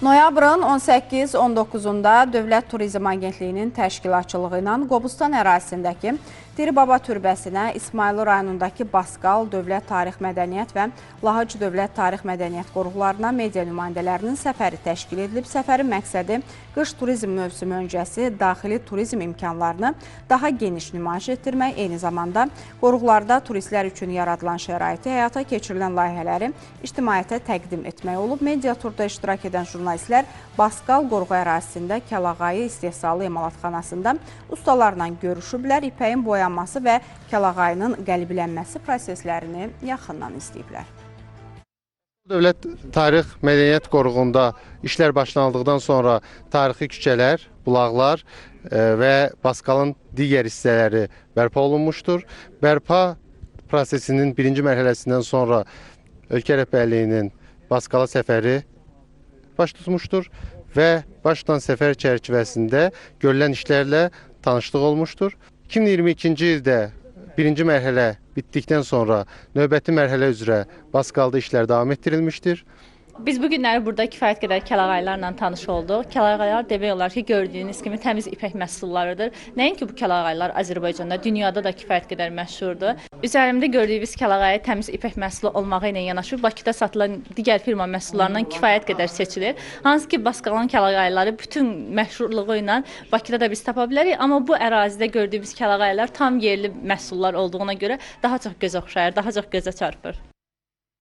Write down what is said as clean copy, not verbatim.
Noyabrın 18-19-da Dövlət Turizm Agentliyinin təşkilatçılığı ilə Qobustan ərazisindəki Diri Baba Türbəsinə, İsmayılı rayonundakı Baskal Dövlət Tarix Mədəniyyət və Lahıc Dövlət Tarix Mədəniyyət qoruqlarına media nümayəndələrinin səfəri təşkil edilib. Səfərin məqsədi qış turizm mövsümü öncəsi daxili turizm imkanlarını daha geniş nümayiş etdirmək, eyni zamanda qoruqlarda turistlər üçün yaradılan şəraiti, həyata keçirilən layihələri ictimaiyyətə təqdim etmək olub. Media turda iştirak edən jurnalistlər Baskal qoruğu ərazisində Kəlağayı istehsalı emalatxanasında ustalarla görüşüblər, ipəyin boyanması və kəlağayının qəlbilənməsi proseslərini yaxından izləyiblər. Dövlət Tarix Mədəniyyət Qoruğunda işlər başlanıldıqdan sonra tarixi küçələr, bulaqlar və Baskalın digər hissələri bərpa olunmuşdur. Bərpa prosesinin birinci mərhələsindən sonra ölkə rəhbərliyinin Baskala səfəri baş tutmuşdur və baş tutan səfər çərçivəsində görülən işlərlə tanışlıq olmuşdur. 2022-ci ildə birinci mərhələ bitdikdən sonra növbəti mərhələ üzrə Baskalda işlər davam etdirilmişdir. Biz bu günləri burada kifayət qədər kəlağaylarla tanış olduq. Kəlağaylar demək olar ki, gördüyünüz kimi təmiz ipək məhsullarıdır. Nəinki bu kəlağaylar Azərbaycanda, dünyada da kifayət qədər məşhurdur. Üzərimdə gördüyünüz kəlağayı təmiz ipək məhsulu olmağı ilə yanaşı Bakıda satılan digər firma məhsullarından kifayət qədər seçilir. Hansı ki, Baskalın kəlağayları bütün məşhurluğu ilə Bakıda da biz tapa bilərik. Amma bu ərazidə gördüyümüz kəlağaylar tam yerli məhsullar olduğuna görə daha çox gözə oxşayır, daha çox gözə çarpır.